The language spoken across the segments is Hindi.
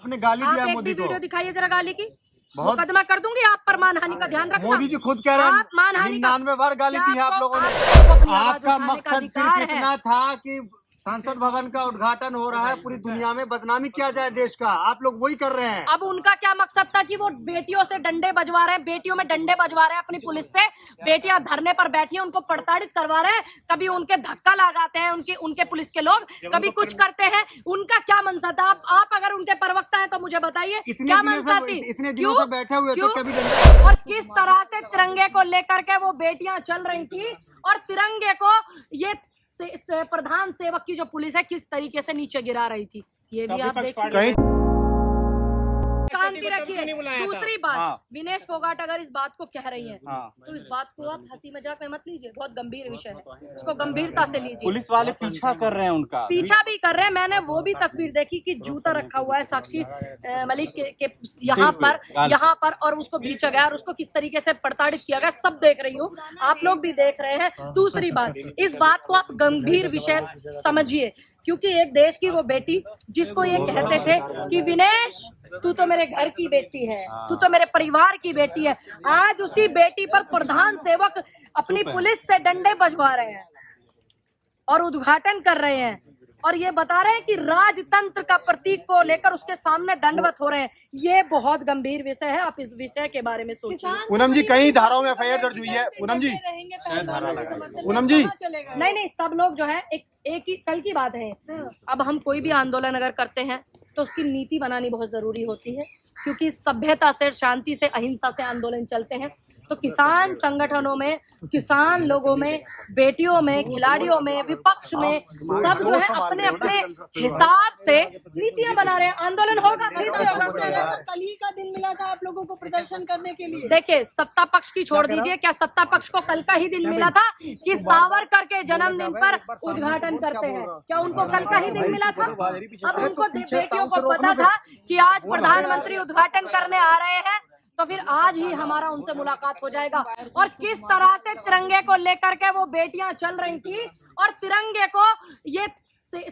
आपने गाली आप दिया एक मोदी भी को। वीडियो दिखाइए जरा गाली की, बहुत- मुकदमा कर दूंगी आप पर, मानहानि का ध्यान रखना। मोदी जी खुद कह रहे हैं आप मानहानि का 99 बार गाली दी है आप लोगों ने। अपनी आवाज आपका उठाने का मकसद अधिकार सिर्फ है। इतना था कि संसद भवन का उद्घाटन हो रहा है, पूरी दुनिया में बदनामी किया जाए देश का, आप लोग वही कर रहे हैं। अब उनका क्या मकसद था कि वो बेटियों से डंडे बजवा रहे हैं, बेटियों में डंडे बजवा रहे हैं अपनी पुलिस से, बेटियां धरने पर बैठी हैं उनको प्रताड़ित करवा रहे हैं, कभी उनके धक्का लगाते हैं उनके पुलिस के लोग, कभी कुछ करते हैं। उनका क्या मंशा था? आप अगर उनके प्रवक्ता हैं तो मुझे बताइए क्या मंशा थी? इतने दिनों से बैठे हुए तो कभी और किस तरह से तिरंगे को लेकर के वो बेटियां चल रही थी, और तिरंगे को ये प्रधान सेवक की जो पुलिस है किस तरीके से नीचे गिरा रही थी, ये भी आप देखिए। शांति रखिए। दूसरी बात, विनेश फोगाट अगर इस बात को कह रही हैं तो इस बात को आप हंसी मजाक में मत लीजिए, बहुत गंभीर विषय है, इसको गंभीरता से लीजिए। पुलिस वाले पीछा कर रहे हैं उनका, पीछा भी कर रहे हैं। मैंने वो भी तस्वीर देखी कि जूता रखा हुआ है साक्षी मलिक के यहाँ पर और उसको भींचा गया और उसको किस तरीके से प्रताड़ित किया गया, सब देख रही हूँ, आप लोग भी देख रहे हैं। दूसरी बात, इस बात को आप गंभीर विषय समझिए, क्योंकि एक देश की वो बेटी जिसको ये कहते थे कि विनेश तू तो मेरे घर की बेटी है, तू तो मेरे परिवार की बेटी है, आज उसी बेटी पर प्रधान सेवक अपनी पुलिस से डंडे बजवा रहे हैं और उद्घाटन कर रहे हैं और ये बता रहे हैं कि राजतंत्र का प्रतीक को लेकर उसके सामने दंडवत हो रहे हैं। ये बहुत गंभीर विषय है, आप इस विषय के बारे में सोचिए। पूनम जी कई धाराओं में एफआईआर दर्ज हुई है। पूनम जी नहीं, सब लोग जो है एक ही कल की बात है। अब हम कोई भी आंदोलन अगर करते हैं तो उसकी नीति बनानी बहुत जरूरी होती है, क्योंकि सभ्यता से, शांति से, अहिंसा से आंदोलन चलते हैं। तो किसान संगठनों में, किसान लोगों में, बेटियों में, खिलाड़ियों में, विपक्ष में, सब जो है अपने अपने हिसाब से नीतियां बना रहे हैं। आंदोलन होगा, सही से होगा। कल ही का दिन मिला था आप लोगों को प्रदर्शन करने के लिए। देखिए, सत्ता पक्ष की छोड़ दीजिए, क्या सत्ता पक्ष को कल का ही दिन मिला था कि सावरकर के जन्मदिन पर उद्घाटन करते हैं? क्या उनको कल का ही दिन मिला था? अब उनको बेटियों को पता था कि आज प्रधानमंत्री उद्घाटन करने आ रहे हैं, तो फिर आज ही हमारा उनसे मुलाकात हो जाएगा। और किस तरह से तिरंगे को लेकर के वो बेटियां चल रही थी और तिरंगे को ये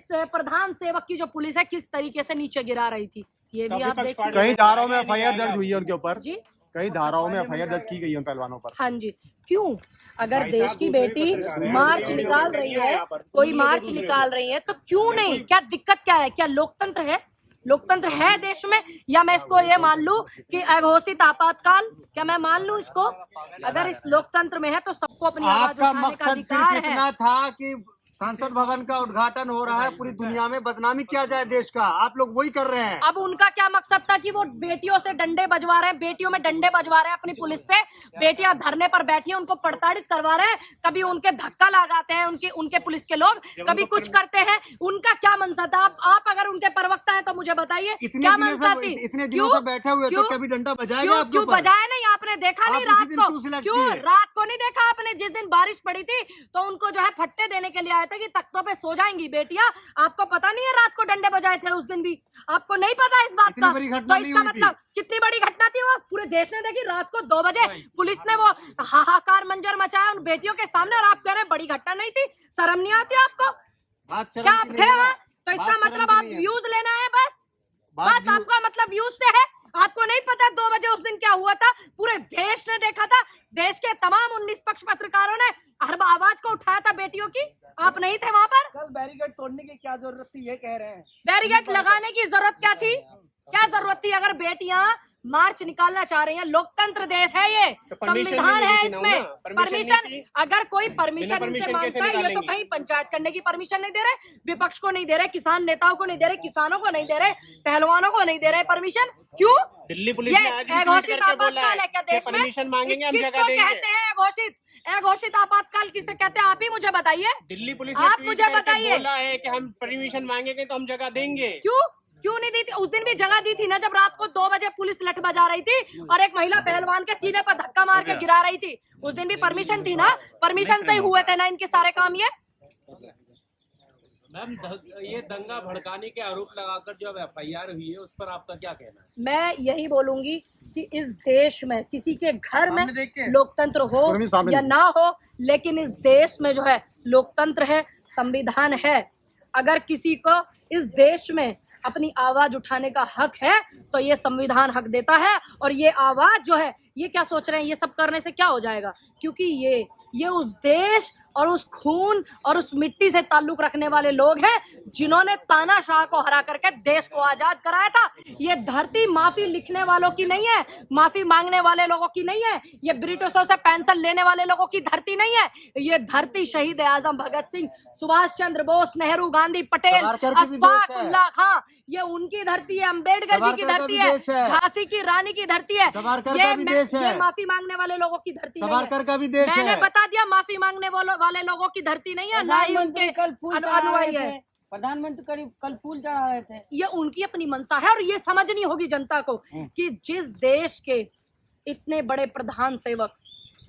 प्रधान सेवक की जो पुलिस है किस तरीके से नीचे गिरा रही थी, ये भी आप देखिए। कई धाराओं में एफआईआर दर्ज हुई है उनके ऊपर जी, कई धाराओं में एफआईआर दर्ज की गई है पहलवानों पर। हाँ जी, क्यों? अगर देश की बेटी मार्च निकाल रही है, कोई मार्च निकाल रही है, तो क्यों नहीं? क्या दिक्कत क्या है? क्या लोकतंत्र है? लोकतंत्र है देश में? या मैं इसको ये मान लूं कि अघोषित आपातकाल, क्या मैं मान लूं इसको? अगर इस लोकतंत्र में है तो सबको अपनी आवाज आपका उठाने का मकसद अधिकार सिर्फ है। इतना था कि संसद भवन का उद्घाटन हो रहा है, पूरी दुनिया में बदनामी किया जाए देश का, आप लोग वही कर रहे हैं। अब उनका क्या मकसद था कि वो बेटियों से डंडे बजवा रहे हैं, बेटियों में डंडे बजवा रहे हैं अपनी पुलिस से, बेटियां धरने पर बैठी हैं उनको प्रताड़ित करवा रहे हैं, कभी उनके धक्का लगाते हैं उनके पुलिस के लोग, कभी कुछ करते हैं। उनका क्या मंशा था? आप अगर उनके प्रवक्ता हैं तो मुझे बताइए क्या मंशा थी? इतने दिनों से बैठे हुए तो कभी डंडा बजाएगा? क्यों बजाया नहीं? आपने देखा नहीं रात को? क्यों रात को नहीं देखा आपने? जिस दिन बारिश पड़ी थी तो उनको जो है फट्टे देने के लिए आए थे कि तख्तों पे सो जाएंगी बेटियां। आपको पता नहीं है रात को डंडे बजाए थे उस दिन भी? आपको नहीं पता इस बात का? तो इसका मतलब कितनी बड़ी घटना थी वो, पूरे देश ने देखी। रात को 2 बजे पुलिस ने वो हाहाकार मंजर मचाया उन बेटियों के सामने और आप कह रहे हैं बड़ी घटना नहीं थी? शर्म नहीं आती आपको? क्या आप थे वहाँ? तो इसका मतलब आप व्यूज लेना है बस आपका मतलब व्यूज से है। आपको नहीं पता 2 बजे उस दिन क्या हुआ था? पूरे देश ने देखा था, देश के तमाम 19 पक्ष पत्रकारों ने हर आवाज को उठाया था बेटियों की। आप नहीं थे वहाँ पर? कल बैरिकेड तोड़ने की क्या जरूरत थी, ये कह रहे हैं। बैरिकेड लगाने की जरूरत क्या थी? क्या जरूरत थी? अगर बेटियां मार्च निकालना चाह रही हैं, लोकतंत्र देश है ये, संविधान है, इसमें परमिशन, अगर कोई परमिशन इनसे मांगता है, ये तो कहीं पंचायत करने की परमिशन नहीं दे रहे, विपक्ष को नहीं दे रहे, किसान नेताओं को नहीं दे रहे, किसानों को नहीं दे रहे, पहलवानों को नहीं दे रहे परमिशन। क्यों? दिल्ली पुलिस ये ने आज भी अघोषित ट्वीट करके बोला आपातकाल है क्या देश में? परमिशन मांगेंगे हम किसको जगह देंगे। कहते हैं अघोषित आपातकाल किसे कहते हैं? आप ही मुझे बताइए। दिल्ली पुलिस ने आप ट्वीट मुझे करके बताइए। बोला है कि हम परमिशन मांगेंगे तो हम जगह देंगे। क्यों नहीं दी थी? उस दिन भी जगह दी थी ना, जब रात को 2 बजे पुलिस लठ बजा रही थी और एक महिला पहलवान के सीने पर धक्का मार के गिरा रही थी। उस दिन भी परमिशन थी ना? परमिशन से ही हुए थे ना इनके सारे काम। ये मैम, ये दंगा भड़काने के आरोप लगाकर जो अब एफआईआर हुई है उस पर आपका क्या कहना है? मैं यही बोलूंगी कि इस देश में किसी के घर में लोकतंत्र हो या ना हो, लेकिन इस देश में जो है लोकतंत्र है, संविधान है। अगर किसी को इस देश में अपनी आवाज उठाने का हक है, तो ये संविधान हक देता है। और ये आवाज जो है, ये क्या सोच रहे हैं, ये सब करने से क्या हो जाएगा? क्योंकि ये उस देश और उस खून और उस मिट्टी से ताल्लुक रखने वाले लोग हैं जिन्होंने तानाशाह को हरा करके देश को आजाद कराया था। ये धरती माफी लिखने वालों की नहीं है, माफी मांगने वाले लोगों की नहीं है, ये ब्रिटिशों से पेंशन लेने वाले लोगों की धरती नहीं है। ये धरती शहीद आजम भगत सिंह, सुभाष चंद्र बोस, नेहरू, गांधी, पटेल, अशफाक उल्लाह खां, ये उनकी धरती है। अम्बेडकर जी की धरती है, झांसी की रानी की धरती है। ये माफी मांगने वाले लोगों की धरती नहीं है। मैंने बता दिया, माफी मांगने वाले लोगों की धरती नहीं है, ना ही उनके अनुयायी है। प्रधानमंत्री कल फूल चढ़ा रहे थे। ये उनकी अपनी मंशा है और ये समझनी होगी जनता को कि जिस देश के इतने बड़े प्रधान सेवक,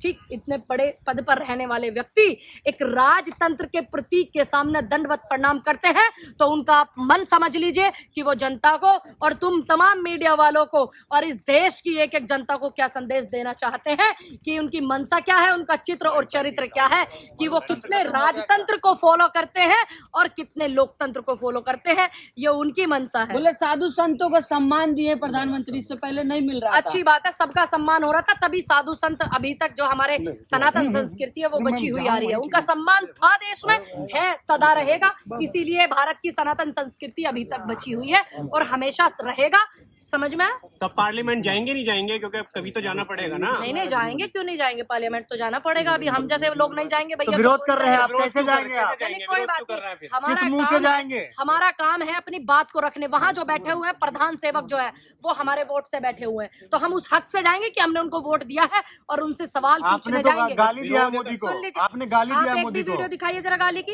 ठीक, इतने बड़े पद पर रहने वाले व्यक्ति एक राजतंत्र के प्रतीक के सामने दंडवत प्रणाम करते हैं, तो उनका आप मन समझ लीजिए कि वो जनता को और तुम तमाम मीडिया वालों को और इस देश की एक एक जनता को क्या संदेश देना चाहते हैं, कि उनकी मंशा क्या है, उनका चित्र और चरित्र क्या है, कि वो कितने राजतंत्र को फॉलो करते हैं और कितने लोकतंत्र को फॉलो करते हैं। ये उनकी मंशा है। बोले साधु संतों को सम्मान दिए प्रधानमंत्री, इससे पहले नहीं मिल रहा था। अच्छी बात है, सबका सम्मान हो रहा था, तभी साधु संत अभी तक जो हमारे सनातन संस्कृति है वो बची हुई आ रही है। उनका सम्मान था देश में, है, सदा रहेगा। इसीलिए भारत की सनातन संस्कृति अभी तक बची हुई है और हमेशा रहेगा। समझ में? तो पार्लियामेंट जाएंगे नहीं जाएंगे, क्योंकि कभी तो जाना पड़ेगा ना। नहीं जाएंगे, क्यों नहीं जाएंगे? पार्लियामेंट तो जाना पड़ेगा। अभी हम जैसे लोग नहीं जाएंगे भैया, तो विरोध कर रहे हैं आप, कैसे जाएंगे आप? कोई बात नहीं, किस मुंह से जाएंगे? हमारा काम है अपनी बात को रखने। वहाँ जो बैठे हुए हैं प्रधान सेवक जो है वो हमारे वोट से बैठे हुए हैं, तो हम उस हक से जाएंगे कि हमने उनको वोट दिया है और उनसे सवाल पूछने जाएंगे। गाली दिया मोदी को, आपने गाली दिया मोदी को। वीडियो दिखाइए जरा गाली की,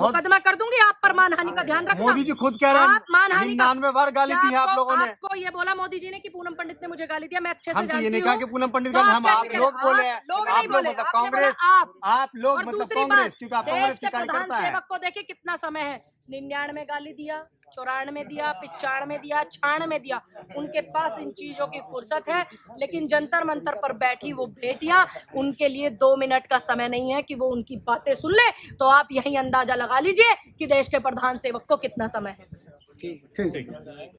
मुकदमा कर दूंगी आप पर। मानहानि का ध्यान रखना। मोदी जी खुद कह रहे हैं आप मानहानि का 99 बार गाली दी है आप लोगों ने। आपको ये बोला मोदी जी ने कि पूनम पंडित ने मुझे गाली दिया, मैं अच्छे से हम तो ये जानती नहीं हूँ। कहा कि पूनम पंडित तो का, हम आप कैसे लोग कह- बोले हैं। लोग आप नहीं लोग बोले, मतलब आपने बोला कांग्रेस, आप लोग और मतलब दूसरी कांग्रेस, बात, क्योंकि आप देश कांग्रेस के की प्रधान कार्यकर्ता है। सेवक को देखिए कितना समय है, 99 गाली दिया, 94 दिया, 95 दिया, 96 दिया। उनके पास इन चीजों की फुर्सत है, लेकिन जंतर मंतर पर बैठी वो बेटियां, उनके लिए 2 मिनट का समय नहीं है कि वो उनकी बातें सुन ले। तो आप यही अंदाजा लगा लीजिए कि देश के प्रधान सेवक को कितना समय है। ठीक।